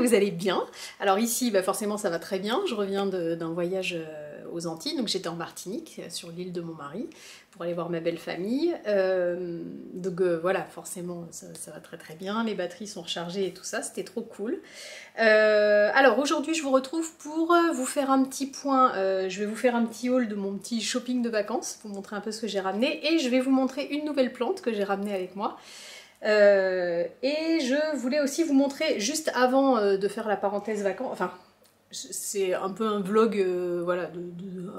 vous allez bien. Alors ici, bah forcément ça va très bien, je reviens d'un voyage aux Antilles, donc j'étais en Martinique, sur l'île de mon mari, pour aller voir ma belle famille. Voilà, forcément ça va très très bien, les batteries sont rechargées et tout ça, c'était trop cool. Alors aujourd'hui je vous retrouve pour vous faire un petit point, je vais vous faire un petit haul de mon petit shopping de vacances, vous montrer un peu ce que j'ai ramené, et je vais vous montrer une nouvelle plante que j'ai ramenée avec moi. Et je voulais aussi vous montrer, juste avant de faire la parenthèse vacances, enfin c'est un peu un vlog, voilà,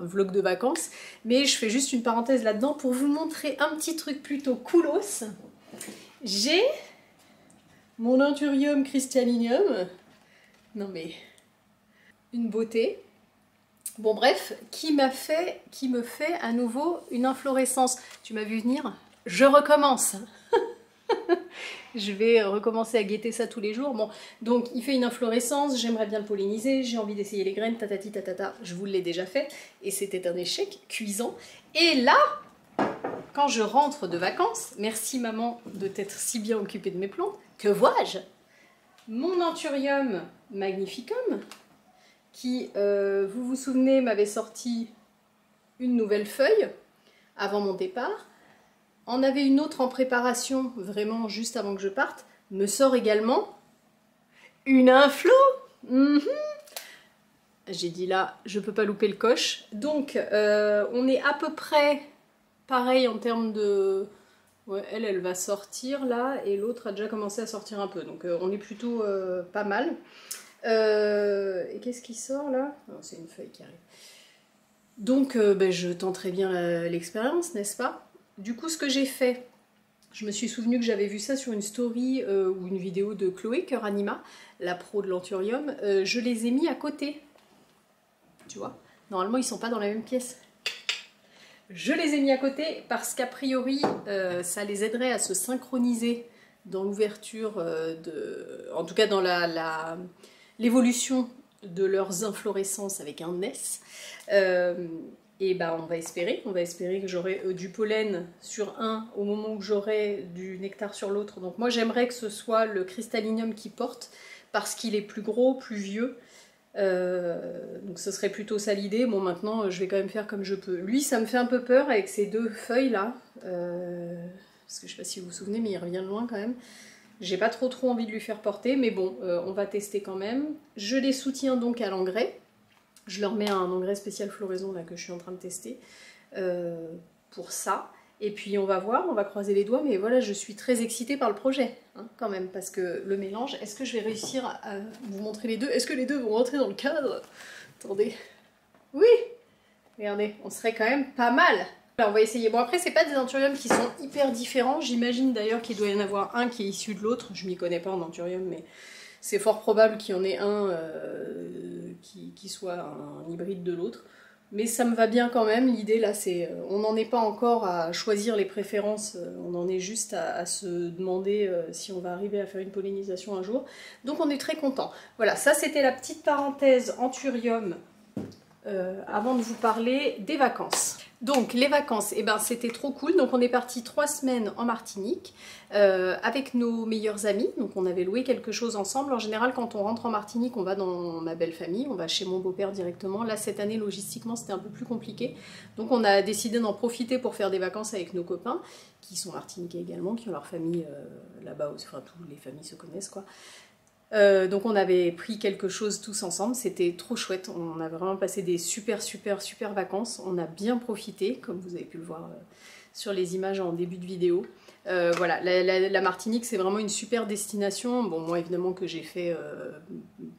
un vlog de vacances, mais je fais juste une parenthèse là-dedans pour vous montrer un petit truc plutôt coolos. J'ai mon Anthurium crystallinum, non mais une beauté. Bon bref, qui me fait à nouveau une inflorescence. Tu m'as vu venir? Je recommence. Je vais recommencer à guetter ça tous les jours. Bon, donc il fait une inflorescence, j'aimerais bien le polliniser, j'ai envie d'essayer les graines, tatati tatata, je vous l'ai déjà fait, et c'était un échec cuisant. Et là, quand je rentre de vacances, merci maman de t'être si bien occupée de mes plantes, que vois-je? Mon Anthurium magnificum, qui, vous vous souvenez, m'avait sorti une nouvelle feuille avant mon départ. En avait une autre en préparation, vraiment juste avant que je parte, me sort également une inflo. J'ai dit là, je peux pas louper le coche. Donc, on est à peu près pareil en termes de... Ouais, elle va sortir là, et l'autre a déjà commencé à sortir un peu. Donc, on est plutôt pas mal. Et qu'est-ce qui sort là? C'est une feuille qui arrive. Donc, je tenterai bien l'expérience, n'est-ce pas? Du coup, ce que j'ai fait, je me suis souvenu que j'avais vu ça sur une story ou une vidéo de Chloé, Cœur Anima, la pro de l'Anthurium. Je les ai mis à côté. Tu vois, normalement, ils ne sont pas dans la même pièce. Je les ai mis à côté parce qu'a priori, ça les aiderait à se synchroniser dans l'ouverture, en tout cas dans l'évolution de leurs inflorescences avec un S. Et bah on va espérer que j'aurai du pollen sur un au moment où j'aurai du nectar sur l'autre. Donc moi j'aimerais que ce soit le crystallinum qui porte, parce qu'il est plus gros, plus vieux. Donc ce serait plutôt ça l'idée. Bon, maintenant je vais quand même faire comme je peux. Lui ça me fait un peu peur avec ces deux feuilles là, parce que je sais pas si vous vous souvenez, mais il revient de loin quand même. J'ai pas trop envie de lui faire porter, mais bon, on va tester quand même. Je les soutiens donc à l'engrais. Je leur mets un engrais spécial floraison là que je suis en train de tester pour ça. Et puis on va voir, on va croiser les doigts, mais voilà, je suis très excitée par le projet, hein, quand même, parce que le mélange, est-ce que je vais réussir à vous montrer les deux? Est-ce que les deux vont rentrer dans le cadre? Attendez. Oui! Regardez, on serait quand même pas mal. Alors on va essayer. Bon, après, c'est pas des anthuriums qui sont hyper différents. J'imagine d'ailleurs qu'il doit y en avoir un qui est issu de l'autre. Je m'y connais pas en anthurium, mais c'est fort probable qu'il y en ait un qui soit un hybride de l'autre. Mais ça me va bien quand même. L'idée là, c'est... on n'en est pas encore à choisir les préférences. On en est juste à se demander si on va arriver à faire une pollinisation un jour. Donc on est très content. Voilà, ça c'était la petite parenthèse anthurium avant de vous parler des vacances. Donc les vacances, eh ben, c'était trop cool. Donc on est parti 3 semaines en Martinique avec nos meilleurs amis. Donc on avait loué quelque chose ensemble. En général, quand on rentre en Martinique, on va dans ma belle famille, on va chez mon beau-père directement. Là cette année, logistiquement, c'était un peu plus compliqué. Donc on a décidé d'en profiter pour faire des vacances avec nos copains, qui sont martiniquais également, qui ont leur famille là-bas, enfin toutes les familles se connaissent quoi. Donc on avait pris quelque chose tous ensemble, c'était trop chouette, on a vraiment passé des super vacances, on a bien profité, comme vous avez pu le voir sur les images en début de vidéo. Voilà, la Martinique c'est vraiment une super destination. Bon, moi évidemment que j'ai fait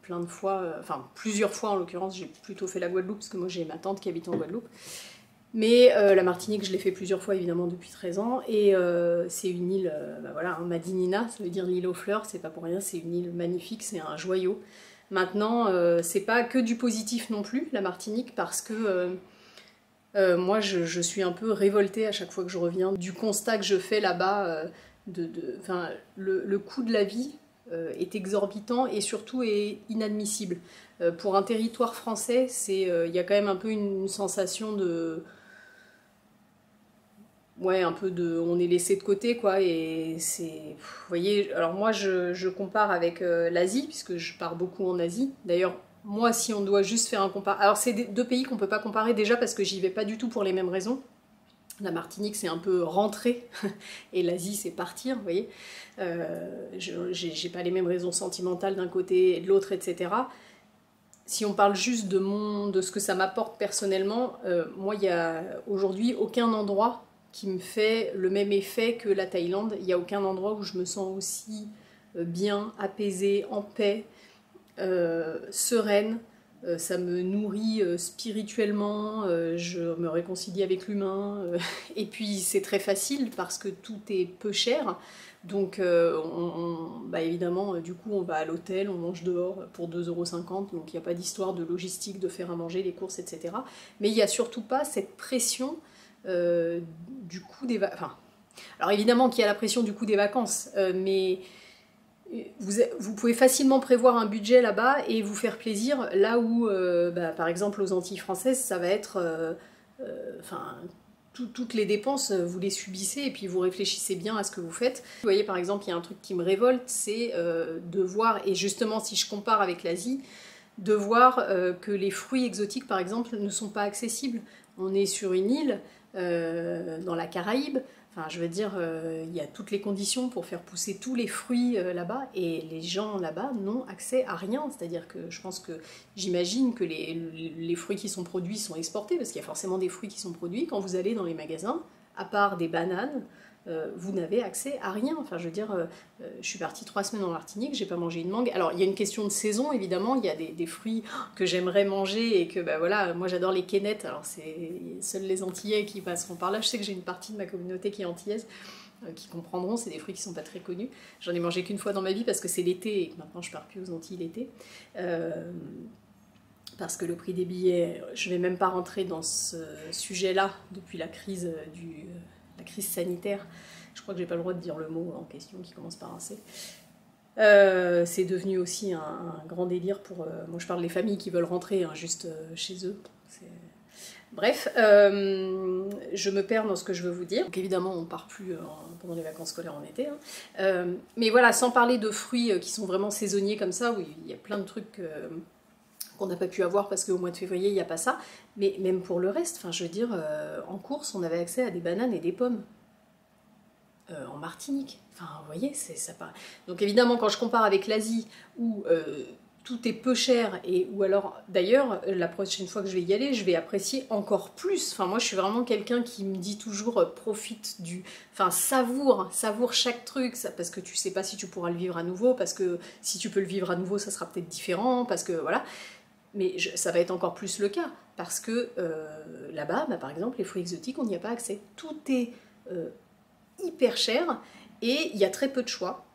plein de fois, enfin plusieurs fois en l'occurrence, j'ai plutôt fait la Guadeloupe, parce que moi j'ai ma tante qui habite en Guadeloupe. Mais la Martinique, je l'ai fait plusieurs fois évidemment depuis 13 ans, et c'est une île, voilà, hein, Madinina, ça veut dire l'île aux fleurs, c'est pas pour rien, c'est une île magnifique, c'est un joyau. Maintenant, c'est pas que du positif non plus, la Martinique, parce que moi je suis un peu révoltée à chaque fois que je reviens du constat que je fais là-bas, le coût de la vie est exorbitant et surtout est inadmissible. Pour un territoire français, il y a quand même un peu une sensation ouais, un peu de... on est laissé de côté, quoi, et c'est... Vous voyez, alors moi, je compare avec l'Asie, puisque je pars beaucoup en Asie. D'ailleurs, moi, si on doit juste faire un comparatif... Alors, c'est deux pays qu'on peut pas comparer, déjà, parce que j'y vais pas du tout pour les mêmes raisons. La Martinique, c'est un peu rentrer, et l'Asie, c'est partir, vous voyez. J'ai pas les mêmes raisons sentimentales d'un côté et de l'autre, etc. Si on parle juste de ce que ça m'apporte personnellement, moi, il y a aujourd'hui aucun endroit qui me fait le même effet que la Thaïlande. Il n'y a aucun endroit où je me sens aussi bien, apaisée, en paix, sereine. Ça me nourrit spirituellement, je me réconcilie avec l'humain. Et puis c'est très facile parce que tout est peu cher. Donc bah évidemment, du coup on va à l'hôtel, on mange dehors pour 2,50 €, donc il n'y a pas d'histoire de logistique, de faire à manger, les courses, etc. Mais il n'y a surtout pas cette pression du coût des vacances. Enfin, alors évidemment qu'il y a la pression du coût des vacances, mais vous pouvez facilement prévoir un budget là-bas et vous faire plaisir, là où, bah, par exemple, aux Antilles françaises, ça va être... enfin, toutes les dépenses, vous les subissez et puis vous réfléchissez bien à ce que vous faites. Vous voyez, par exemple, il y a un truc qui me révolte, c'est de voir, et justement, si je compare avec l'Asie, de voir que les fruits exotiques, par exemple, ne sont pas accessibles. On est sur une île, dans la Caraïbe. Enfin, je veux dire, il y a toutes les conditions pour faire pousser tous les fruits là-bas, et les gens là-bas n'ont accès à rien. C'est-à-dire que je pense que, j'imagine que les fruits qui sont produits sont exportés, parce qu'il y a forcément des fruits qui sont produits. Quand vous allez dans les magasins, à part des bananes, vous n'avez accès à rien. Enfin, je veux dire, je suis partie 3 semaines en Martinique, j'ai pas mangé une mangue. Alors, il y a une question de saison, évidemment, il y a des fruits que j'aimerais manger et que, bah voilà, moi j'adore les quénettes, alors c'est seuls les Antillais qui passeront par là. Je sais que j'ai une partie de ma communauté qui est antillaise, qui comprendront, c'est des fruits qui sont pas très connus. J'en ai mangé qu'une fois dans ma vie parce que c'est l'été et que maintenant je pars plus aux Antilles l'été. Parce que le prix des billets, je vais même pas rentrer dans ce sujet-là depuis la crise la crise sanitaire, je crois que j'ai pas le droit de dire le mot en question qui commence par un C. C'est devenu aussi un grand délire pour... moi je parle des familles qui veulent rentrer, hein, juste chez eux. Bref, je me perds dans ce que je veux vous dire. Donc évidemment on part plus pendant les vacances scolaires en été. Hein. Mais voilà, sans parler de fruits qui sont vraiment saisonniers comme ça, où il y a plein de trucs... qu'on n'a pas pu avoir parce qu'au mois de février il n'y a pas ça, mais même pour le reste, enfin je veux dire, en course on avait accès à des bananes et des pommes en Martinique, enfin vous voyez, ça paraît. Donc évidemment quand je compare avec l'Asie où tout est peu cher, et ou alors d'ailleurs la prochaine fois que je vais y aller je vais apprécier encore plus. Enfin moi je suis vraiment quelqu'un qui me dit toujours profite du... Enfin savoure chaque truc, ça, parce que tu sais pas si tu pourras le vivre à nouveau, parce que si tu peux le vivre à nouveau ça sera peut-être différent, parce que voilà. Mais ça va être encore plus le cas, parce que là-bas, bah, par exemple, les fruits exotiques, on n'y a pas accès. Tout est hyper cher, et il y a très peu de choix.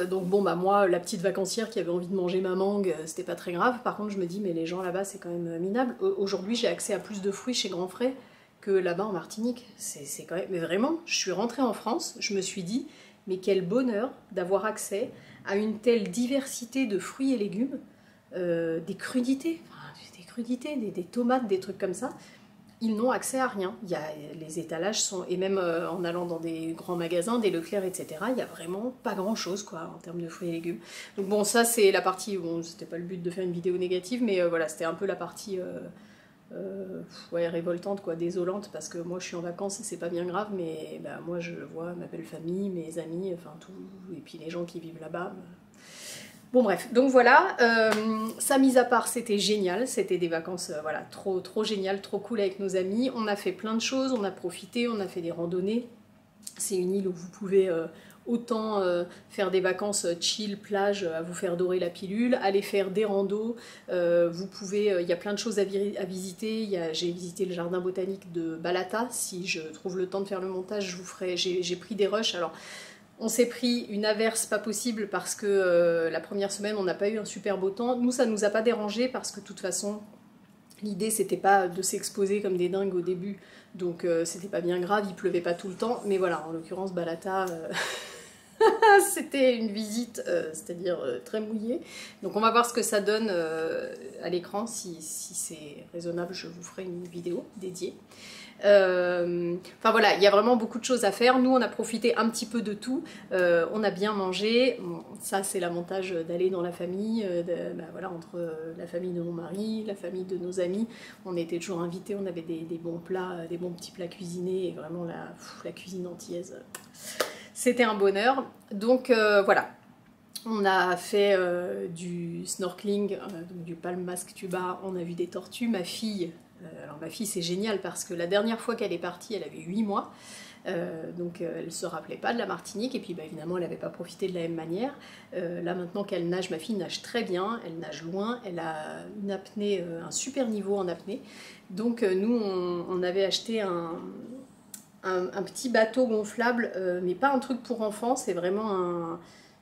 Donc bon, bah moi, la petite vacancière qui avait envie de manger ma mangue, c'était pas très grave. Par contre, je me dis, mais les gens là-bas, c'est quand même minable. Aujourd'hui, j'ai accès à plus de fruits chez Grand Frais que là-bas en Martinique. C'est quand même... Mais vraiment, je suis rentrée en France, je me suis dit, mais quel bonheur d'avoir accès à une telle diversité de fruits et légumes, des crudités, des tomates, des trucs comme ça. Ils n'ont accès à rien. Il y a, les étalages sont... Et même en allant dans des grands magasins, des Leclerc, etc., il n'y a vraiment pas grand-chose, quoi, en termes de fruits et légumes. Donc bon, ça, c'est la partie... Bon, c'était pas le but de faire une vidéo négative, mais voilà, c'était un peu la partie... ouais, révoltante, quoi, désolante, parce que moi, je suis en vacances et c'est pas bien grave, mais bah, moi, je vois ma belle famille, mes amis, enfin, tout... Et puis les gens qui vivent là-bas... Bon bref, donc voilà, ça mise à part, c'était génial, c'était des vacances voilà, trop géniales, trop cool avec nos amis. On a fait plein de choses, on a profité, on a fait des randonnées. C'est une île où vous pouvez autant faire des vacances chill, plage, à vous faire dorer la pilule, aller faire des randos, vous pouvez, il y a plein de choses à visiter. J'ai visité le jardin botanique de Balata, si je trouve le temps de faire le montage, je vous ferai, j'ai pris des rushs, alors... On s'est pris une averse pas possible parce que la première semaine on n'a pas eu un super beau temps. Nous ça nous a pas dérangé parce que de toute façon l'idée c'était pas de s'exposer comme des dingues au début, donc c'était pas bien grave, il pleuvait pas tout le temps, mais voilà, en l'occurrence Balata C'était une visite, c'est-à-dire très mouillée. Donc on va voir ce que ça donne à l'écran. Si c'est raisonnable, je vous ferai une vidéo dédiée. Enfin voilà, il y a vraiment beaucoup de choses à faire. Nous, on a profité un petit peu de tout. On a bien mangé. Bon, ça, c'est l'avantage d'aller dans la famille, voilà, entre la famille de mon mari, la famille de nos amis. On était toujours invités. On avait des bons plats, des bons petits plats cuisinés. Et vraiment, la cuisine antillaise, c'était un bonheur. Donc voilà. On a fait du snorkeling, donc du palm mask tuba. On a vu des tortues. Ma fille... alors ma fille c'est génial parce que la dernière fois qu'elle est partie elle avait 8 mois donc elle se rappelait pas de la Martinique et puis bah, évidemment elle n'avait pas profité de la même manière. Là maintenant qu'elle nage, ma fille nage très bien, elle nage loin, elle a une apnée, un super niveau en apnée, donc nous on avait acheté un petit bateau gonflable mais pas un truc pour enfants, c'est vraiment un...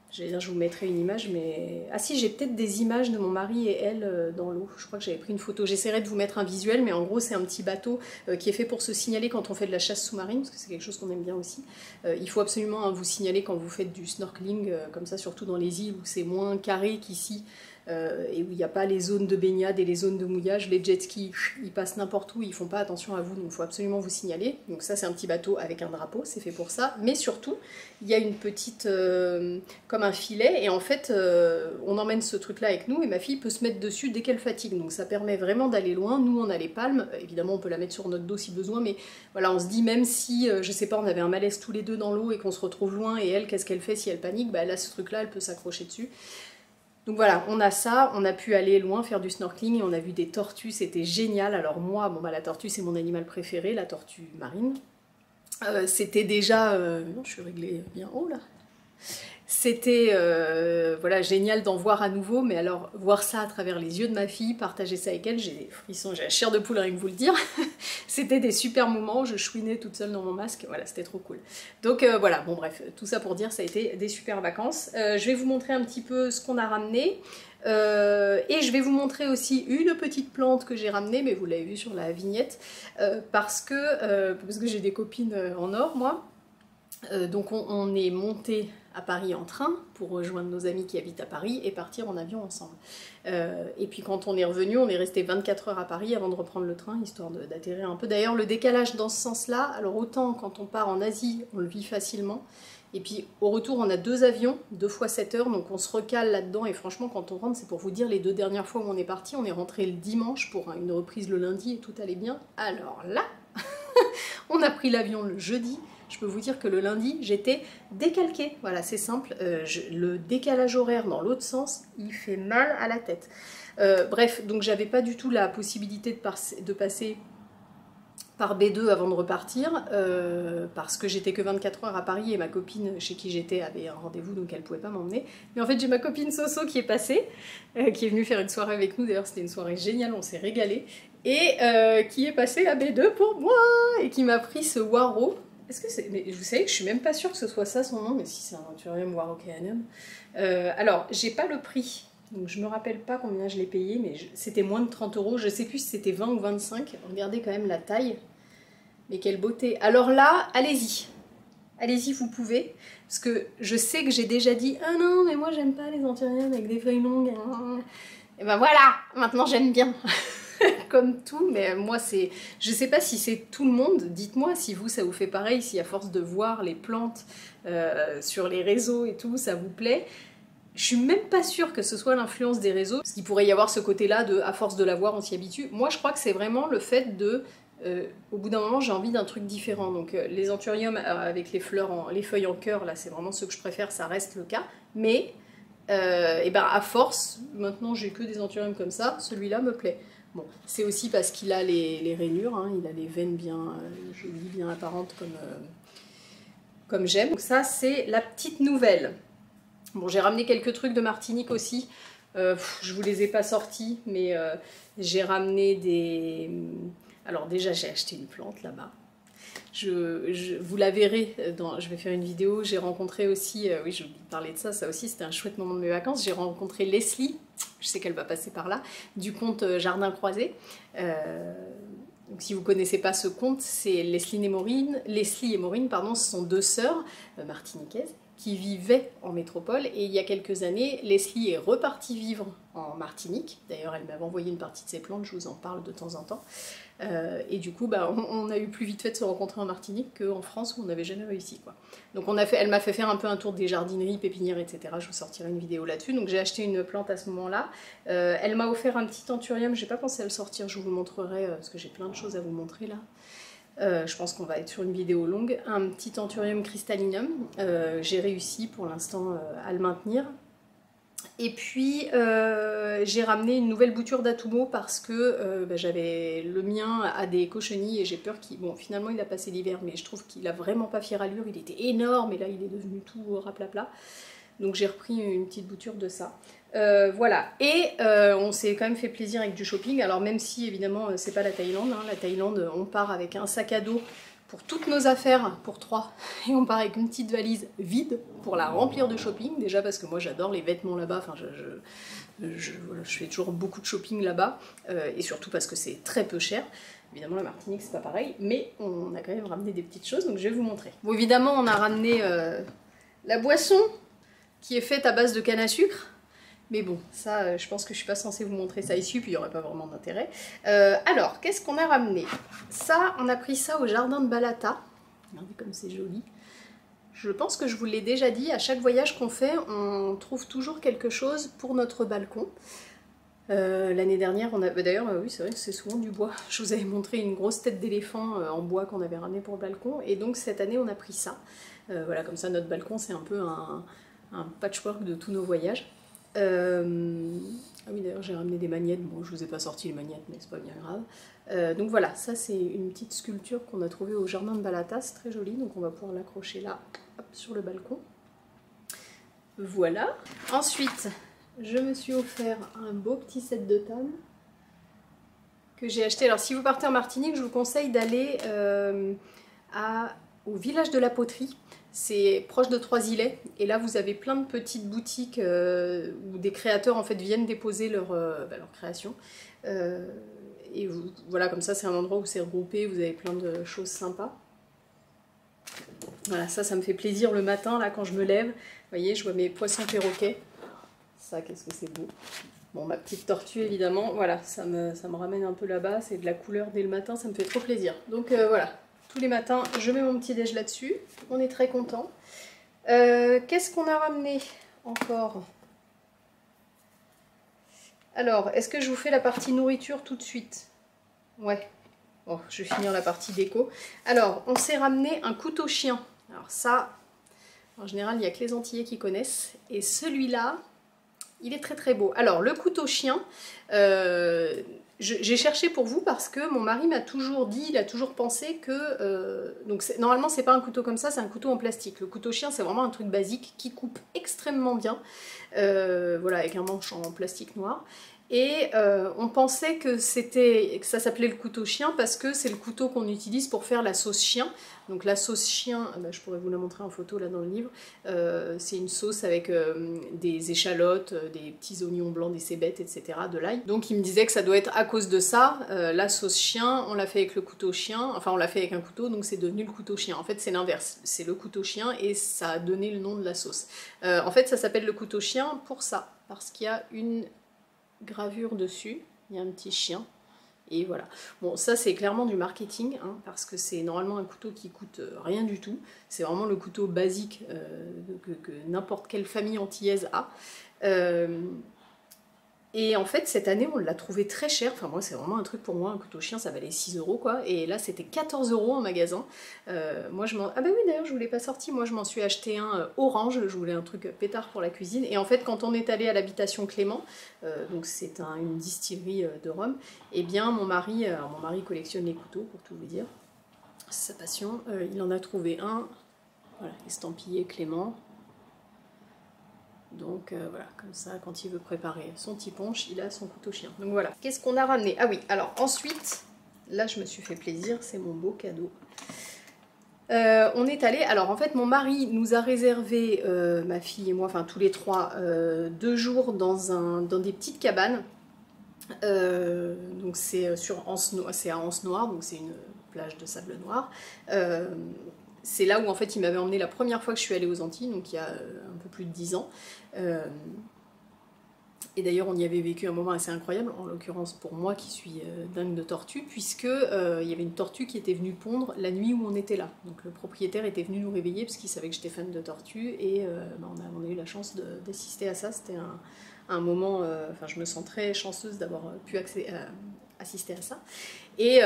J'allais dire, je vous mettrai une image, mais... Ah si, j'ai peut-être des images de mon mari et elle dans l'eau. Je crois que j'avais pris une photo. J'essaierai de vous mettre un visuel, mais en gros, c'est un petit bateau qui est fait pour se signaler quand on fait de la chasse sous-marine, parce que c'est quelque chose qu'on aime bien aussi. Il faut absolument vous signaler quand vous faites du snorkeling, comme ça, surtout dans les îles où c'est moins carré qu'ici. Et où il n'y a pas les zones de baignade et les zones de mouillage, les jet skis, ils passent n'importe où, ils font pas attention à vous, donc il faut absolument vous signaler. Donc ça c'est un petit bateau avec un drapeau, c'est fait pour ça, mais surtout il y a une petite, comme un filet, et en fait on emmène ce truc là avec nous, et ma fille peut se mettre dessus dès qu'elle fatigue, donc ça permet vraiment d'aller loin. Nous on a les palmes, évidemment on peut la mettre sur notre dos si besoin, mais voilà, on se dit même si, je sais pas, on avait un malaise tous les deux dans l'eau et qu'on se retrouve loin, et elle, qu'est-ce qu'elle fait si elle panique, bah elle a ce truc là, elle peut s'accrocher dessus. Donc voilà, on a ça, on a pu aller loin faire du snorkeling et on a vu des tortues, c'était génial. Alors moi, bon bah la tortue c'est mon animal préféré, la tortue marine. C'était déjà... non, je suis réglée bien haut là. C'était voilà, génial d'en voir à nouveau, mais alors voir ça à travers les yeux de ma fille, partager ça avec elle, j'ai des frissons, j'ai la chair de poule rien que vous le dire. C'était des super moments, je chouinais toute seule dans mon masque, voilà, c'était trop cool. Donc voilà, bon bref, tout ça pour dire ça a été des super vacances. Je vais vous montrer un petit peu ce qu'on a ramené. Et je vais vous montrer aussi une petite plante que j'ai ramenée, mais vous l'avez vu sur la vignette, parce que j'ai des copines en or, moi. Donc on est monté à Paris en train pour rejoindre nos amis qui habitent à Paris et partir en avion ensemble. Et puis quand on est revenu, on est resté 24 heures à Paris avant de reprendre le train, histoire d'atterrir un peu. D'ailleurs, le décalage dans ce sens-là, alors autant quand on part en Asie, on le vit facilement, et puis au retour, on a 2 avions, 2 fois 7 heures, donc on se recale là-dedans, et franchement, quand on rentre, c'est pour vous dire, les 2 dernières fois où on est parti, on est rentré le dimanche pour une reprise le lundi et tout allait bien. Alors là, on a pris l'avion le jeudi. Je peux vous dire que le lundi, j'étais décalquée. Voilà, c'est simple. Le décalage horaire dans l'autre sens, il fait mal à la tête. Bref, donc j'avais pas du tout la possibilité de passer par B2 avant de repartir, parce que j'étais que 24 heures à Paris et ma copine chez qui j'étais avait un rendez-vous, donc elle pouvait pas m'emmener. Mais en fait, j'ai ma copine Soso qui est passée, qui est venue faire une soirée avec nous. D'ailleurs, c'était une soirée géniale, on s'est régalé. Et qui est passée à B2 pour moi et qui m'a pris ce Waro. Est-ce que c'est... Mais vous savez que je suis même pas sûre que ce soit ça son nom, mais si c'est un Anthurium warockéanum. Alors, j'ai pas le prix, donc je me rappelle pas combien je l'ai payé, mais c'était moins de 30 €. Je sais plus si c'était 20 ou 25. Regardez quand même la taille. Mais quelle beauté. Alors là, allez-y. Allez-y, vous pouvez. Parce que je sais que j'ai déjà dit « Ah non, mais moi j'aime pas les Anthuriums avec des feuilles longues. » Et ben voilà, maintenant j'aime bien. Comme tout, mais moi c'est... Je sais pas si c'est tout le monde, dites-moi si vous ça vous fait pareil, si à force de voir les plantes sur les réseaux et tout, ça vous plaît. Je suis même pas sûre que ce soit l'influence des réseaux, parce qu'il pourrait y avoir ce côté-là de à force de la voir on s'y habitue. Moi je crois que c'est vraiment le fait de... au bout d'un moment j'ai envie d'un truc différent, donc les anthuriums avec les fleurs, les feuilles en cœur, là c'est vraiment ce que je préfère, ça reste le cas, mais et ben à force, maintenant j'ai que des anthuriums comme ça, celui-là me plaît. Bon, c'est aussi parce qu'il a les rainures, hein, il a les veines bien jolies, bien apparentes comme j'aime. Donc ça, c'est la petite nouvelle. Bon, j'ai ramené quelques trucs de Martinique aussi. Je vous les ai pas sortis, mais j'ai ramené des... Alors déjà, j'ai acheté une plante là-bas. Vous la verrez, je vais faire une vidéo. J'ai rencontré aussi, oui, je vais vous parler de ça, ça aussi c'était un chouette moment de mes vacances. J'ai rencontré Leslie, je sais qu'elle va passer par là, du compte Jardin Croisé. Donc si vous ne connaissez pas ce compte, c'est Leslie et Maureen, pardon, ce sont 2 sœurs martiniquaises. qui vivait en métropole, et il y a quelques années, Leslie est repartie vivre en Martinique. D'ailleurs, elle m'avait envoyé une partie de ses plantes, je vous en parle de temps en temps. Et du coup, bah, on a eu plus vite fait de se rencontrer en Martinique qu'en France où on n'avait jamais réussi, quoi. Donc elle m'a fait faire un peu un tour des jardineries, pépinières, etc. Je vous sortirai une vidéo là-dessus. Donc j'ai acheté une plante à ce moment-là. Elle m'a offert un petit anthurium, j'ai pas pensé à le sortir, je vous le montrerai, parce que j'ai plein de choses à vous montrer là. Je pense qu'on va être sur une vidéo longue. Un petit anthurium crystallinum, j'ai réussi pour l'instant à le maintenir. Et puis j'ai ramené une nouvelle bouture d'Atumo parce que j'avais le mien à des cochenilles et j'ai peur qu'il... Bon, finalement il a passé l'hiver, mais je trouve qu'il a vraiment pas fière allure, il était énorme et là il est devenu tout raplapla. Donc j'ai repris une petite bouture de ça. Voilà, et on s'est quand même fait plaisir avec du shopping, alors même si évidemment c'est pas la Thaïlande, hein. La Thaïlande on part avec un sac à dos pour toutes nos affaires, pour 3, et on part avec une petite valise vide pour la remplir de shopping, déjà parce que moi j'adore les vêtements là-bas, enfin je fais toujours beaucoup de shopping là-bas, et surtout parce que c'est très peu cher. Évidemment la Martinique c'est pas pareil, mais on a quand même ramené des petites choses, donc je vais vous montrer. Bon évidemment on a ramené la boisson, qui est faite à base de canne à sucre. Mais bon, ça, je pense que je suis pas censée vous montrer ça ici, puis il n'y aurait pas vraiment d'intérêt. Alors, qu'est-ce qu'on a ramené? Ça, on a pris ça au jardin de Balata. Regardez comme c'est joli. Je pense que je vous l'ai déjà dit, à chaque voyage qu'on fait, on trouve toujours quelque chose pour notre balcon. L'année dernière, on a... D'ailleurs, oui, c'est vrai que c'est souvent du bois. Je vous avais montré une grosse tête d'éléphant en bois qu'on avait ramené pour le balcon. Et donc, cette année, on a pris ça. Voilà, comme ça, notre balcon, c'est un peu un patchwork de tous nos voyages. Ah oui, d'ailleurs j'ai ramené des magnettes, bon je vous ai pas sorti les magnettes mais c'est pas bien grave. Donc voilà, ça c'est une petite sculpture qu'on a trouvée au jardin de Balata, c'est très joli, donc on va pouvoir l'accrocher là, hop, sur le balcon. Voilà. Ensuite, je me suis offert un beau petit set de table que j'ai acheté. Alors si vous partez en Martinique, je vous conseille d'aller au village de la poterie. C'est proche de Trois-Îlets et là vous avez plein de petites boutiques où des créateurs en fait viennent déposer leur création. Et voilà, comme ça c'est un endroit où c'est regroupé, vous avez plein de choses sympas. Voilà, ça me fait plaisir le matin là quand je me lève. Vous voyez, je vois mes poissons perroquets. Ça, qu'est-ce que c'est beau. Bon, ma petite tortue évidemment, voilà, ça me ramène un peu là-bas, c'est de la couleur dès le matin, ça me fait trop plaisir. Donc voilà. Tous les matins, je mets mon petit déj là-dessus. On est très content. Qu'est-ce qu'on a ramené encore? Alors, est-ce que je vous fais la partie nourriture tout de suite? Ouais. Bon, je vais finir la partie déco. Alors, on s'est ramené un couteau chien. Alors ça, en général, il n'y a que les Antillais qui connaissent. Et celui-là, il est très très beau. Alors, le couteau chien... j'ai cherché pour vous parce que mon mari m'a toujours dit, il a toujours pensé que... normalement c'est pas un couteau comme ça, c'est un couteau en plastique. Le couteau chien c'est vraiment un truc basique qui coupe extrêmement bien. Voilà, avec un manche en plastique noir. Et on pensait que ça s'appelait le couteau chien parce que c'est le couteau qu'on utilise pour faire la sauce chien. Donc la sauce chien, je pourrais vous la montrer en photo là dans le livre, c'est une sauce avec des échalotes, des petits oignons blancs, des cébettes, etc., de l'ail. Donc il me disait que ça doit être à cause de ça, la sauce chien, on l'a fait avec le couteau chien, enfin on l'a fait avec un couteau, donc c'est devenu le couteau chien. En fait c'est l'inverse, c'est le couteau chien et ça a donné le nom de la sauce. En fait ça s'appelle le couteau chien pour ça, parce qu'il y a une gravure dessus, il y a un petit chien. Et voilà. Bon, ça c'est clairement du marketing, hein, parce que c'est normalement un couteau qui coûte rien du tout. C'est vraiment le couteau basique que n'importe quelle famille antillaise a. Et en fait, cette année, on l'a trouvé très cher. Enfin, moi, c'est vraiment un truc pour moi. Un couteau chien, ça valait 6 € quoi. Et là, c'était 14 € en magasin. Moi, je m'en... Ah bah oui, d'ailleurs, je vous l'ai pas sorti. Moi, je m'en suis acheté un orange. Je voulais un truc pétard pour la cuisine. Et en fait, quand on est allé à l'habitation Clément, donc c'est une distillerie de rhum, et bien, mon mari collectionne les couteaux, pour tout vous dire. C'est sa passion. Il en a trouvé un. Voilà, estampillé Clément. Donc voilà, comme ça, quand il veut préparer son petit punch, il a son couteau chien. Donc voilà. Qu'est-ce qu'on a ramené? Ah oui, alors ensuite, là je me suis fait plaisir, c'est mon beau cadeau. On est allé, alors en fait mon mari nous a réservé, ma fille et moi, enfin tous les trois, 2 jours dans des petites cabanes. Donc c'est à Anse Noire, donc c'est une plage de sable noir. c'est là où en fait il m'avait emmené la première fois que je suis allée aux Antilles, donc il y a un peu plus de 10 ans. Et d'ailleurs, on y avait vécu un moment assez incroyable, en l'occurrence pour moi qui suis dingue de tortues, puisque il y avait une tortue qui était venue pondre la nuit où on était là. Donc le propriétaire était venu nous réveiller parce qu'il savait que j'étais fan de tortues et on a eu la chance d'assister à ça. C'était un moment, enfin je me sens très chanceuse d'avoir pu assister à ça. Et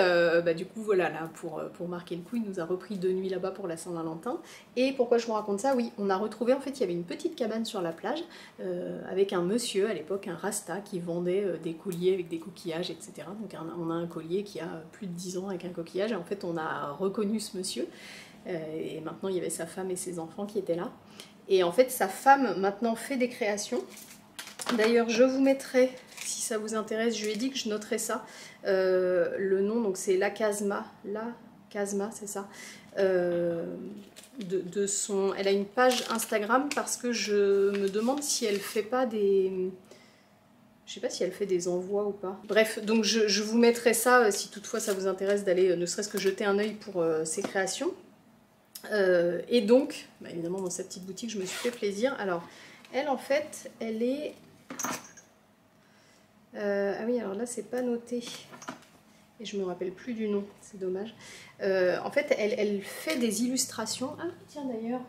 du coup voilà, là pour marquer le coup, il nous a repris 2 nuits là-bas pour la Saint-Valentin. Et pourquoi je vous raconte ça? Oui, on a retrouvé, en fait il y avait une petite cabane sur la plage avec un monsieur à l'époque, un rasta, qui vendait des colliers avec des coquillages, etc. Donc on a un collier qui a plus de 10 ans avec un coquillage, et en fait on a reconnu ce monsieur. Et maintenant il y avait sa femme et ses enfants qui étaient là. Et en fait sa femme maintenant fait des créations. D'ailleurs je vous mettrai, si ça vous intéresse, je lui ai dit que je noterais ça. Le nom, donc c'est La Casma, c'est ça. Elle a une page Instagram parce que je me demande si elle fait pas des... Je sais pas si elle fait des envois ou pas. Bref, donc je vous mettrai ça si toutefois ça vous intéresse d'aller ne serait-ce que jeter un œil pour ses créations. Et donc, évidemment dans cette petite boutique je me suis fait plaisir. Alors, elle en fait, elle est... ah oui, alors là c'est pas noté et je me rappelle plus du nom, c'est dommage. En fait elle fait des illustrations. Ah tiens d'ailleurs,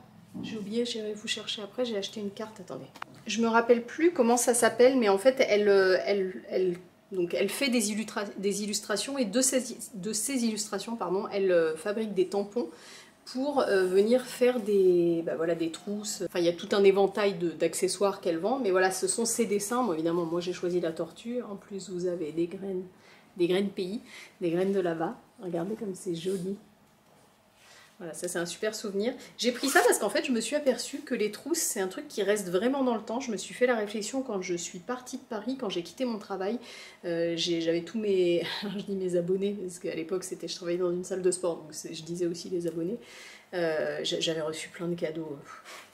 j'ai oublié, j'irai vous chercher après, j'ai acheté une carte, attendez. Je me rappelle plus comment ça s'appelle, mais en fait elle fait des illustrations, et de ces illustrations, pardon, elle fabrique des tampons pour venir faire des trousses. Enfin, il y a tout un éventail d'accessoires qu'elle vend, mais voilà, ce sont ses dessins. Bon, évidemment, moi j'ai choisi la tortue. En plus, vous avez des graines pays, des graines de lava. Regardez comme c'est joli. Voilà, ça c'est un super souvenir. J'ai pris ça parce qu'en fait, je me suis aperçue que les trousses, c'est un truc qui reste vraiment dans le temps. Je me suis fait la réflexion quand je suis partie de Paris, quand j'ai quitté mon travail. J'avais tous mes... je dis mes abonnés, parce qu'à l'époque, je travaillais dans une salle de sport, donc je disais aussi les abonnés. J'avais reçu plein de cadeaux.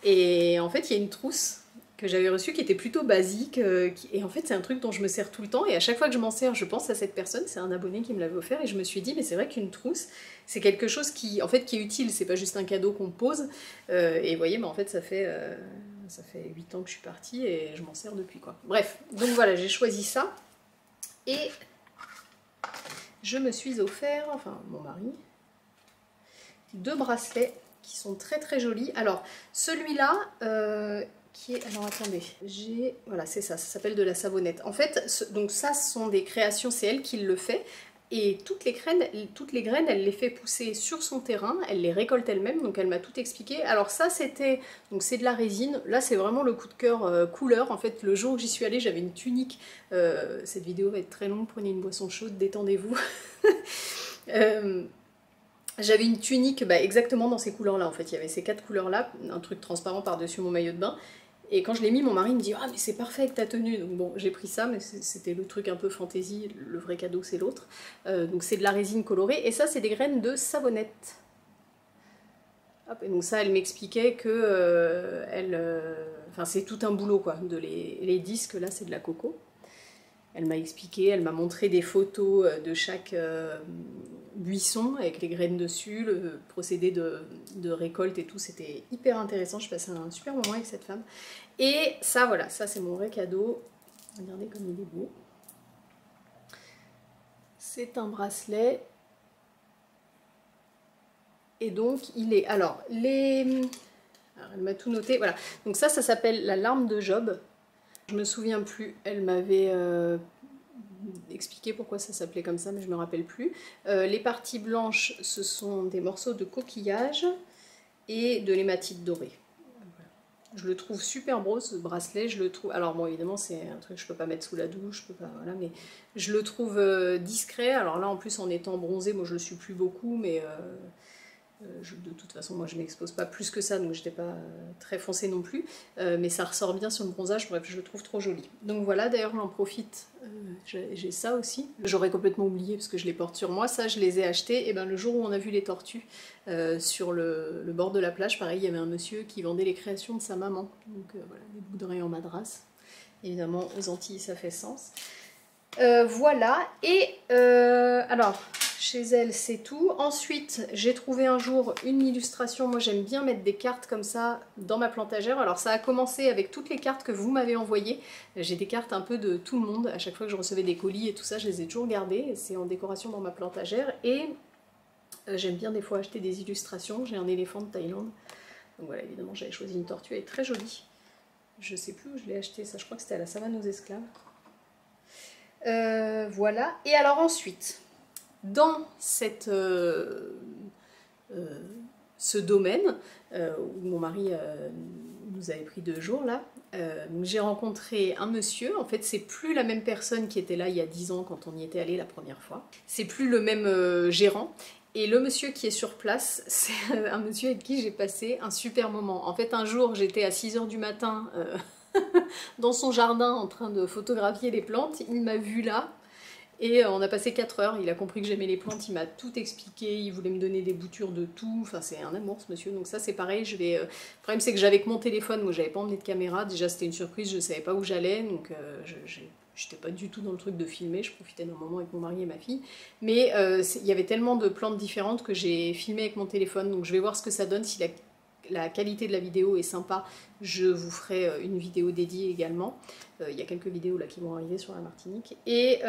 Et en fait, il y a une trousse que j'avais reçue qui était plutôt basique, et en fait c'est un truc dont je me sers tout le temps, et à chaque fois que je m'en sers je pense à cette personne. C'est un abonné qui me l'avait offert, et je me suis dit mais c'est vrai qu'une trousse c'est quelque chose qui est utile, c'est pas juste un cadeau qu'on pose. Et vous voyez, en fait ça fait 8 ans que je suis partie et je m'en sers depuis quoi. Bref, donc voilà, j'ai choisi ça, et je me suis offert, enfin mon mari, 2 bracelets qui sont très très jolis. Alors celui-là alors attendez, voilà, c'est ça s'appelle de la savonnette. En fait, donc ça, ce sont des créations, c'est elle qui le fait. Et toutes les graines, elle les fait pousser sur son terrain, elle les récolte elle-même, donc elle m'a tout expliqué. Alors ça, c'est de la résine. Là, c'est vraiment le coup de cœur couleur. En fait, le jour où j'y suis allée, j'avais une tunique. Cette vidéo va être très longue, prenez une boisson chaude, détendez-vous. J'avais une tunique exactement dans ces couleurs-là, en fait. Il y avait ces 4 couleurs-là, un truc transparent par-dessus mon maillot de bain. Et quand je l'ai mis, mon mari me dit « Ah mais c'est parfait avec ta tenue !» Donc bon, j'ai pris ça, mais c'était le truc un peu fantaisie, le vrai cadeau c'est l'autre. Donc c'est de la résine colorée, et ça c'est des graines de savonnette. Hop, et donc ça, elle m'expliquait que enfin c'est tout un boulot quoi, les disques là c'est de la coco. Elle m'a expliqué, elle m'a montré des photos de chaque buisson avec les graines dessus, le procédé de récolte et tout, c'était hyper intéressant. Je passais un super moment avec cette femme. Et ça, voilà, ça c'est mon vrai cadeau. Regardez comme il est beau. C'est un bracelet. Et donc il est... Alors, elle m'a tout noté, voilà. Donc ça s'appelle la larme de Job. Je me souviens plus, elle m'avait expliqué pourquoi ça s'appelait comme ça, mais je me rappelle plus. Les parties blanches, ce sont des morceaux de coquillage et de l'hématite dorée. Voilà. Je le trouve super beau ce bracelet, je le trouve... Alors bon, évidemment c'est un truc que je peux pas mettre sous la douche, je peux pas... Voilà, mais je le trouve discret. Alors là en plus en étant bronzée, moi je le suis plus beaucoup, mais... de toute façon, moi je m'expose pas plus que ça, donc j'étais pas très foncée non plus, mais ça ressort bien sur le bronzage, bref, je le trouve trop joli. Donc voilà, d'ailleurs j'en profite, j'ai ça aussi. J'aurais complètement oublié parce que je les porte sur moi, ça je les ai achetés, et ben le jour où on a vu les tortues sur le bord de la plage, pareil, il y avait un monsieur qui vendait les créations de sa maman, donc voilà, des bouts d'oreilles en madras. Évidemment, aux Antilles ça fait sens. Voilà, et alors... chez elle, c'est tout. Ensuite, j'ai trouvé un jour une illustration. Moi, j'aime bien mettre des cartes comme ça dans ma plantagère. Alors, ça a commencé avec toutes les cartes que vous m'avez envoyées. J'ai des cartes un peu de tout le monde. À chaque fois que je recevais des colis et tout ça, je les ai toujours gardées. C'est en décoration dans ma plantagère. Et j'aime bien des fois acheter des illustrations. J'ai un éléphant de Thaïlande. Donc voilà, évidemment, j'avais choisi une tortue. Elle est très jolie. Je sais plus où je l'ai acheté. Ça, je crois que c'était à la savane aux esclaves. Voilà. Et alors ensuite, dans cette, ce domaine où mon mari nous avait pris 2 jours là, j'ai rencontré un monsieur. En fait, c'est plus la même personne qui était là il y a 10 ans quand on y était allé la première fois. C'est plus le même gérant. Et le monsieur qui est sur place, c'est un monsieur avec qui j'ai passé un super moment. En fait, un jour, j'étais à 6 h du matin dans son jardin en train de photographier les plantes. Il m'a vu là. Et on a passé 4 heures, il a compris que j'aimais les plantes, il m'a tout expliqué, il voulait me donner des boutures de tout, enfin c'est un amour ce monsieur, donc ça c'est pareil, le problème c'est que j'avais que mon téléphone, moi j'avais pas emmené de caméra, déjà c'était une surprise, je savais pas où j'allais, donc j'étais pas du tout dans le truc de filmer, je profitais d'un moment avec mon mari et ma fille, mais il y avait tellement de plantes différentes que j'ai filmé avec mon téléphone, donc je vais voir ce que ça donne, si la qualité de la vidéo est sympa, je vous ferai une vidéo dédiée également. Il y a quelques vidéos là qui vont arriver sur la Martinique. Et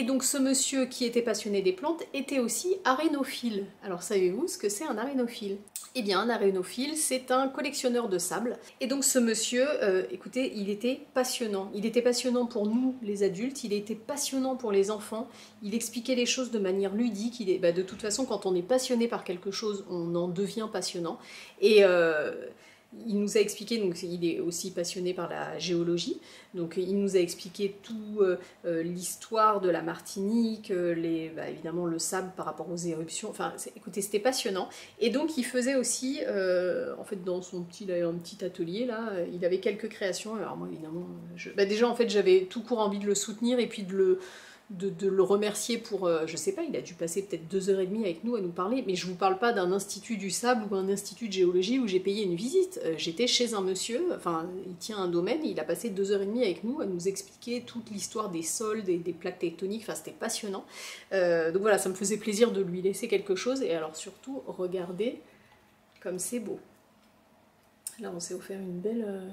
donc ce monsieur qui était passionné des plantes était aussi arénophile. Alors savez-vous ce que c'est un arénophile? Eh bien un arénophile c'est un collectionneur de sable. Et donc ce monsieur, écoutez, il était passionnant. Il était passionnant pour nous les adultes, il était passionnant pour les enfants. Il expliquait les choses de manière ludique. De toute façon quand on est passionné par quelque chose, on en devient passionnant. Et il nous a expliqué, donc il est aussi passionné par la géologie, donc il nous a expliqué tout l'histoire de la Martinique, évidemment le sable par rapport aux éruptions, enfin écoutez c'était passionnant, et donc il faisait aussi, en fait dans son un petit atelier là, il avait quelques créations, alors moi évidemment, déjà en fait j'avais tout court envie de le soutenir et puis de le remercier pour, je sais pas, il a dû passer peut-être 2 h 30 avec nous à nous parler, mais je vous parle pas d'un institut du sable ou un institut de géologie où j'ai payé une visite, j'étais chez un monsieur, enfin il tient un domaine, il a passé 2 h 30 avec nous à nous expliquer toute l'histoire des sols, des plaques tectoniques, enfin c'était passionnant, donc voilà, ça me faisait plaisir de lui laisser quelque chose, et alors surtout, regardez comme c'est beau. Là on s'est offert une belle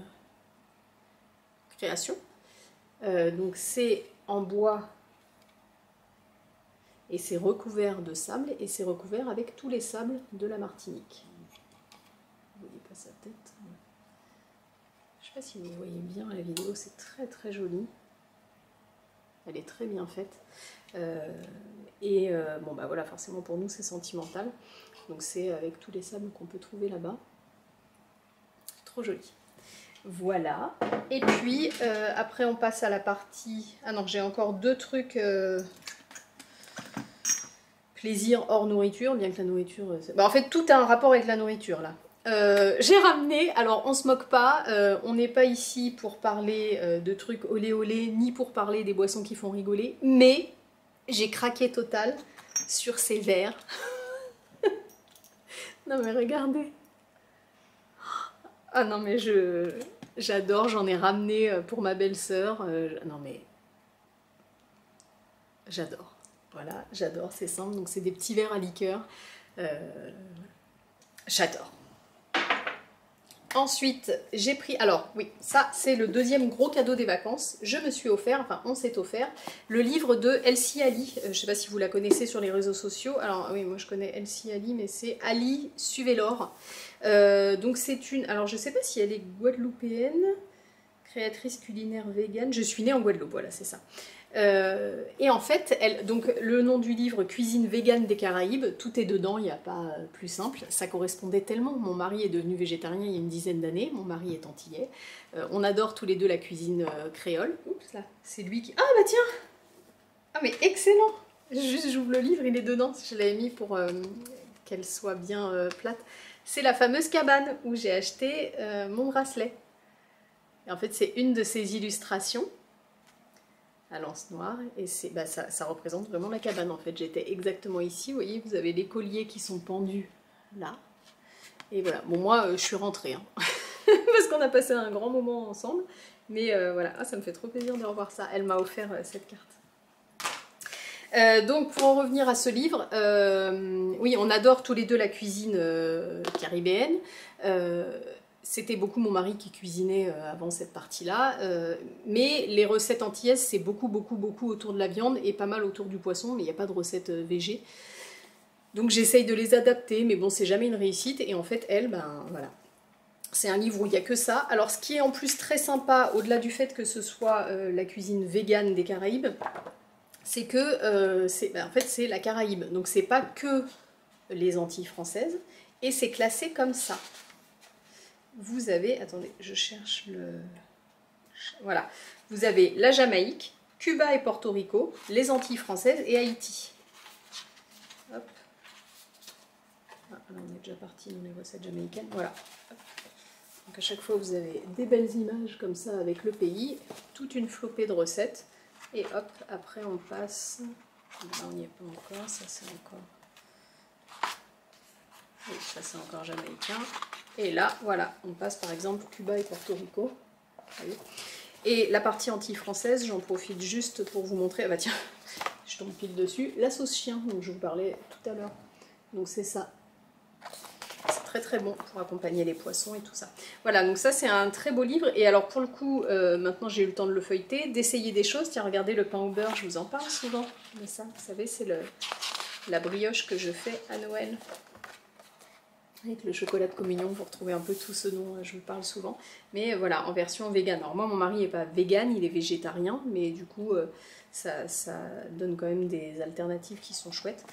création, donc c'est en bois, et c'est recouvert de sable, et c'est recouvert avec tous les sables de la Martinique. Vous voyez pas sa tête. Je sais pas si vous voyez bien la vidéo, c'est très très joli. Elle est très bien faite. Bon bah voilà, forcément pour nous c'est sentimental. Donc c'est avec tous les sables qu'on peut trouver là-bas. Trop joli. Voilà. Et puis après on passe à la partie... Ah non, j'ai encore 2 trucs... plaisir hors nourriture, bien que la nourriture... en fait, tout a un rapport avec la nourriture, là. J'ai ramené, alors on se moque pas, on n'est pas ici pour parler de trucs olé olé, ni pour parler des boissons qui font rigoler, mais j'ai craqué total sur ces verres. Non mais regardez. Ah non mais j'adore, j'en ai ramené pour ma belle-sœur. Non mais... J'adore. Voilà, j'adore, c'est simple, donc c'est des petits verres à liqueur. J'adore. Ensuite, j'ai pris... Alors, oui, ça, c'est le deuxième gros cadeau des vacances. Je me suis offert, enfin, on s'est offert, le livre de Elsie Ali. Je ne sais pas si vous la connaissez sur les réseaux sociaux. Alors, oui, moi, je connais Elsie Ali, mais c'est Ali Suvelor. Donc, c'est une... Alors, je ne sais pas si elle est guadeloupéenne, créatrice culinaire végane. Je suis née en Guadeloupe, voilà, c'est ça. Et en fait, donc le nom du livre, Cuisine végane des Caraïbes, tout est dedans, il n'y a pas plus simple. Ça correspondait tellement. Mon mari est devenu végétarien il y a une dizaine d'années, mon mari est antillais. On adore tous les deux la cuisine créole. Oups là, c'est lui qui... Ah bah tiens! Ah mais excellent! Juste j'ouvre le livre, il est dedans, je l'avais mis pour qu'elle soit bien plate. C'est la fameuse cabane où j'ai acheté mon bracelet. Et en fait c'est une de ces illustrations à l'anse noire, et ça représente vraiment la cabane en fait. J'étais exactement ici, vous voyez, vous avez les colliers qui sont pendus là, et voilà. Bon, moi je suis rentrée, hein. Parce qu'on a passé un grand moment ensemble, mais voilà, ça me fait trop plaisir de revoir ça. Elle m'a offert cette carte. Donc pour en revenir à ce livre, oui, on adore tous les deux la cuisine caribéenne. C'était beaucoup mon mari qui cuisinait avant cette partie-là, mais les recettes antillaises, c'est beaucoup autour de la viande et pas mal autour du poisson, mais il n'y a pas de recettes végé. Donc j'essaye de les adapter, mais bon, c'est jamais une réussite. Et en fait, elle, ben voilà. C'est un livre où il n'y a que ça. Alors ce qui est en plus très sympa, au-delà du fait que ce soit la cuisine végane des Caraïbes, c'est que en fait, c'est la Caraïbe. Donc c'est pas que les Antilles françaises, et c'est classé comme ça. Vous avez, attendez, je cherche le... Voilà, vous avez la Jamaïque, Cuba et Porto Rico, les Antilles françaises et Haïti. Hop. Ah, là on est déjà parti dans les recettes jamaïcaines, voilà. Hop. Donc à chaque fois vous avez des belles images comme ça avec le pays, toute une flopée de recettes. Et hop, après on passe... Là on n'y est pas encore, ça c'est encore... Oui, ça c'est encore jamaïcain. Et là, voilà, on passe par exemple Cuba et Porto Rico. Allez. Et la partie anti-française, j'en profite juste pour vous montrer, ah bah tiens, je tombe pile dessus, la sauce chien, dont je vous parlais tout à l'heure. Donc c'est ça. C'est très très bon pour accompagner les poissons et tout ça. Voilà, donc ça c'est un très beau livre. Et alors pour le coup, maintenant j'ai eu le temps de le feuilleter, d'essayer des choses. Tiens, regardez le pain au beurre, je vous en parle souvent de ça. Vous savez, c'est la brioche que je fais à Noël. Avec le chocolat de communion, vous retrouvez un peu tout ce dont je vous parle souvent. Mais voilà, en version végane. Alors moi, mon mari n'est pas vegan, il est végétarien, mais du coup, ça donne quand même des alternatives qui sont chouettes.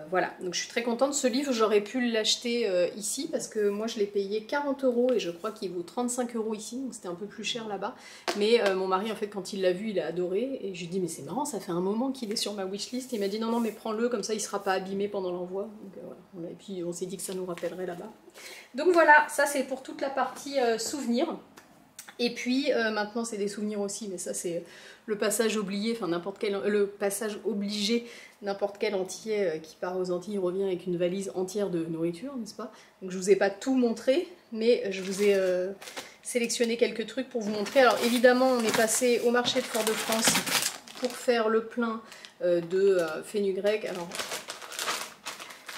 Voilà, donc je suis très contente. Ce livre, j'aurais pu l'acheter ici, parce que moi, je l'ai payé 40 € et je crois qu'il vaut 35 € ici, donc c'était un peu plus cher là-bas. Mais mon mari, en fait, quand il l'a vu, il a adoré. Et je lui ai dit, mais c'est marrant, ça fait un moment qu'il est sur ma wishlist. Il m'a dit, non, non, mais prends-le, comme ça, il ne sera pas abîmé pendant l'envoi. Donc voilà. Et puis, on s'est dit que ça nous rappellerait là-bas. Donc voilà, ça c'est pour toute la partie souvenirs. Et puis maintenant c'est des souvenirs aussi, mais ça c'est le passage oublié, enfin le passage obligé, n'importe quel Antillais qui part aux Antilles revient avec une valise entière de nourriture, n'est-ce pas? Donc je vous ai pas tout montré, mais je vous ai sélectionné quelques trucs pour vous montrer. Alors évidemment on est passé au marché de Fort-de-France pour faire le plein de fenugrec. Alors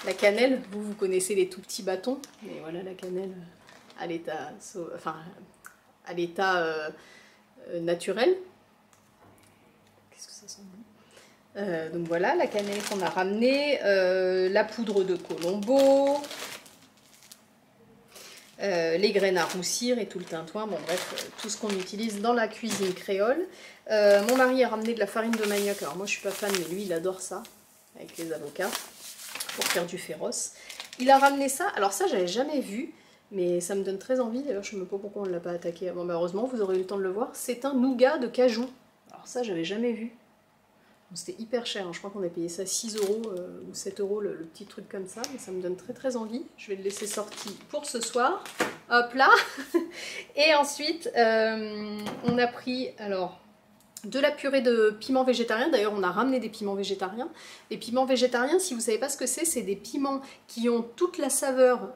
la cannelle, vous connaissez les tout petits bâtons, mais voilà la cannelle à l'état, enfin, à l'état naturel. Qu'est-ce que ça sent bon. Donc voilà la cannelle qu'on a ramenée, la poudre de Colombo, les graines à roussir et tout le tintouin, bon bref, tout ce qu'on utilise dans la cuisine créole. Mon mari a ramené de la farine de manioc, alors moi je suis pas fan, mais lui il adore ça, avec les avocats, pour faire du féroce. Il a ramené ça, alors ça j'avais jamais vu, mais ça me donne très envie, d'ailleurs je ne sais pas pourquoi on ne l'a pas attaqué avant, mais heureusement vous aurez eu le temps de le voir. C'est un nougat de cajou, alors ça j'avais jamais vu. C'était hyper cher, hein. Je crois qu'on a payé ça 6 € ou 7 € le petit truc comme ça, mais ça me donne très envie. Je vais le laisser sorti pour ce soir, hop là. Et ensuite on a pris, alors, de la purée de piments végétariens. D'ailleurs on a ramené des piments végétariens. Les piments végétariens, si vous ne savez pas ce que c'est des piments qui ont toute la saveur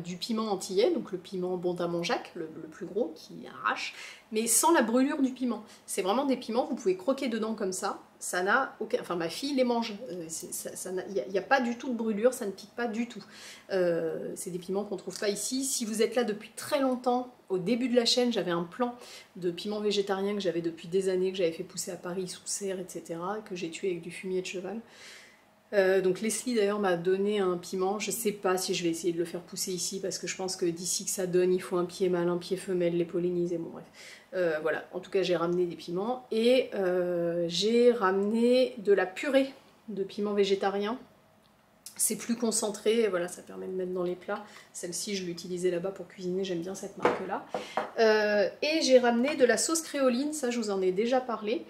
du piment antillais, donc le piment Bondamanjac, le plus gros qui arrache, mais sans la brûlure du piment. C'est vraiment des piments, vous pouvez croquer dedans comme ça n'a aucun... Enfin ma fille les mange, il n'y a pas du tout de brûlure, ça ne pique pas du tout. C'est des piments qu'on ne trouve pas ici. Si vous êtes là depuis très longtemps, au début de la chaîne, j'avais un plan de piments végétariens que j'avais depuis des années, que j'avais fait pousser à Paris sous serre, etc., que j'ai tué avec du fumier de cheval. Donc Leslie d'ailleurs m'a donné un piment, je sais pas si je vais essayer de le faire pousser ici parce que je pense que d'ici que ça donne il faut un pied mâle, un pied femelle, les polliniser, bon bref. Voilà, en tout cas j'ai ramené des piments et j'ai ramené de la purée de piments végétariens. C'est plus concentré, voilà, ça permet de mettre dans les plats. Celle-ci, je l'utilisais là-bas pour cuisiner, j'aime bien cette marque-là. Et j'ai ramené de la sauce créoline, ça je vous en ai déjà parlé.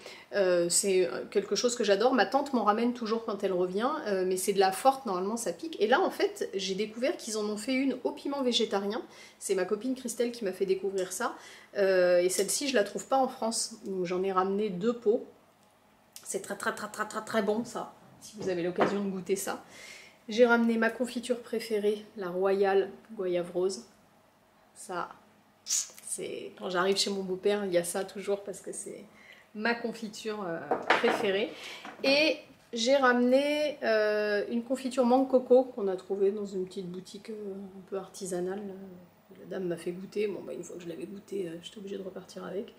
C'est quelque chose que j'adore, ma tante m'en ramène toujours quand elle revient, mais c'est de la forte, normalement ça pique. Et là, en fait, j'ai découvert qu'ils en ont fait une au piment végétarien. C'est ma copine Christelle qui m'a fait découvrir ça. Et celle-ci, je la trouve pas en France. J'en ai ramené 2 pots. C'est très bon, ça, si vous avez l'occasion de goûter ça. J'ai ramené ma confiture préférée, la Royale Goyave Rose. Ça, c'est quand j'arrive chez mon beau-père, il y a ça toujours parce que c'est ma confiture préférée. Et j'ai ramené une confiture mangue coco qu'on a trouvée dans une petite boutique un peu artisanale. La dame m'a fait goûter, bon bah une fois que je l'avais goûté, j'étais obligée de repartir avec.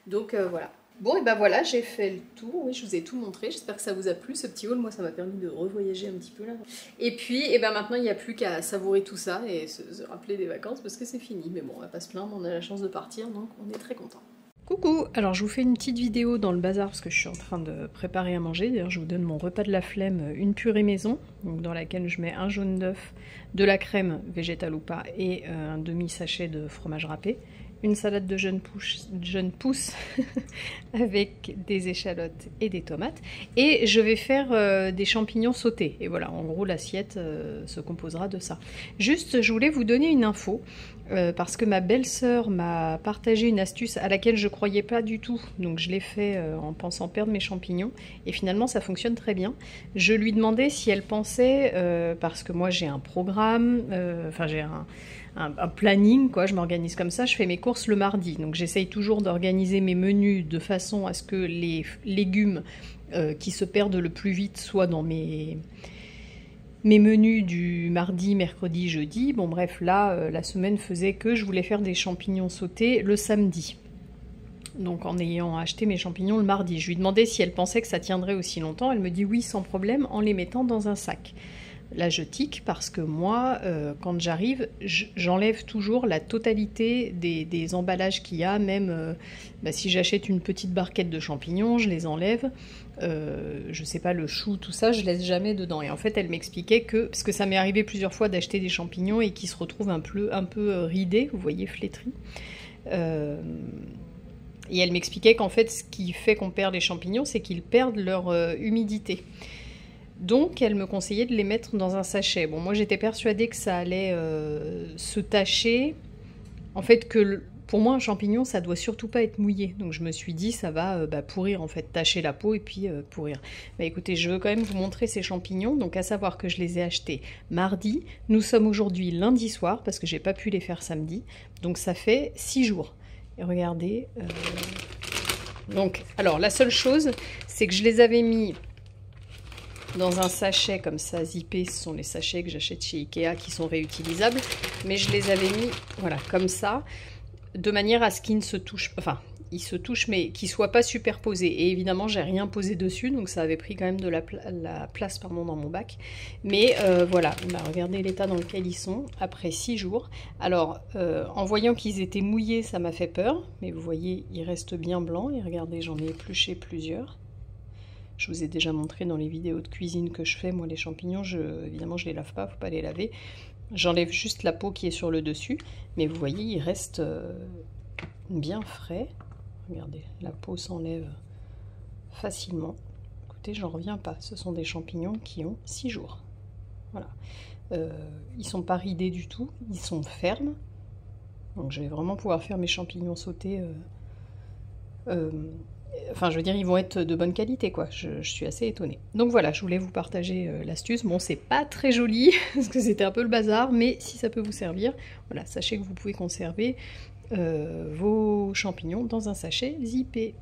Donc voilà. Bon et ben voilà, j'ai fait le tour, oui je vous ai tout montré, j'espère que ça vous a plu ce petit haul, moi ça m'a permis de revoyager un petit peu là. Et puis et ben maintenant il n'y a plus qu'à savourer tout ça et se rappeler des vacances parce que c'est fini, mais bon on va pas se plaindre, on a la chance de partir donc on est très content. Coucou, alors je vous fais une petite vidéo dans le bazar parce que je suis en train de préparer à manger. D'ailleurs je vous donne mon repas de la flemme, une purée maison, donc dans laquelle je mets un jaune d'œuf, de la crème végétale ou pas et un demi-sachet de fromage râpé, une salade de jeunes pousses avec des échalotes et des tomates, et je vais faire des champignons sautés, et voilà, en gros l'assiette se composera de ça. Juste, je voulais vous donner une info, parce que ma belle-sœur m'a partagé une astuce à laquelle je croyais pas du tout, donc je l'ai fait en pensant perdre mes champignons, et finalement ça fonctionne très bien. Je lui demandais si elle pensait, parce que moi j'ai un programme, enfin j'ai un planning, quoi, je m'organise comme ça, je fais mes courses le mardi, donc j'essaye toujours d'organiser mes menus de façon à ce que les légumes qui se perdent le plus vite soient dans mes menus du mardi, mercredi, jeudi. Bon bref, là, la semaine faisait que je voulais faire des champignons sautés le samedi. Donc en ayant acheté mes champignons le mardi, je lui demandais si elle pensait que ça tiendrait aussi longtemps, elle me dit oui sans problème en les mettant dans un sac. Là je tique parce que moi, quand j'arrive, j'enlève toujours la totalité des emballages qu'il y a, même si j'achète une petite barquette de champignons, je les enlève, je sais pas, le chou, tout ça, je laisse jamais dedans. Et en fait elle m'expliquait que, parce que ça m'est arrivé plusieurs fois d'acheter des champignons et qui se retrouvent un peu ridés, vous voyez, flétris. Et elle m'expliquait qu'en fait ce qui fait qu'on perd les champignons, c'est qu'ils perdent leur humidité. Donc elle me conseillait de les mettre dans un sachet. Bon, moi j'étais persuadée que ça allait se tacher. En fait, pour moi un champignon ça doit surtout pas être mouillé. Donc je me suis dit ça va pourrir en fait, tacher la peau et puis pourrir. Bah écoutez, je veux quand même vous montrer ces champignons. Donc à savoir que je les ai achetés mardi. Nous sommes aujourd'hui lundi soir parce que j'ai pas pu les faire samedi. Donc ça fait 6 jours. Et regardez. Donc alors la seule chose c'est que je les avais mis dans un sachet comme ça, zippé, ce sont les sachets que j'achète chez Ikea qui sont réutilisables, mais je les avais mis, voilà, comme ça, de manière à ce qu'ils ne se touchent, enfin, ils se touchent, mais qu'ils ne soient pas superposés. Et évidemment, j'ai rien posé dessus, donc ça avait pris quand même de la place pardon, dans mon bac. Mais voilà, bah, regardez l'état dans lequel ils sont, après 6 jours. Alors, en voyant qu'ils étaient mouillés, ça m'a fait peur, mais vous voyez, ils restent bien blancs, et regardez, j'en ai épluché plusieurs. Je vous ai déjà montré dans les vidéos de cuisine que je fais, moi les champignons, évidemment je les lave pas, faut pas les laver. J'enlève juste la peau qui est sur le dessus, mais vous voyez, ils restent bien frais. Regardez, la peau s'enlève facilement. Écoutez, j'en reviens pas, ce sont des champignons qui ont 6 jours. Voilà. Ils sont pas ridés du tout, ils sont fermes. Donc je vais vraiment pouvoir faire mes champignons sautés. Enfin, je veux dire, ils vont être de bonne qualité, quoi. Je suis assez étonnée. Donc voilà, je voulais vous partager l'astuce. Bon, c'est pas très joli, parce que c'était un peu le bazar, mais si ça peut vous servir, voilà, sachez que vous pouvez conserver vos champignons dans un sachet zippé.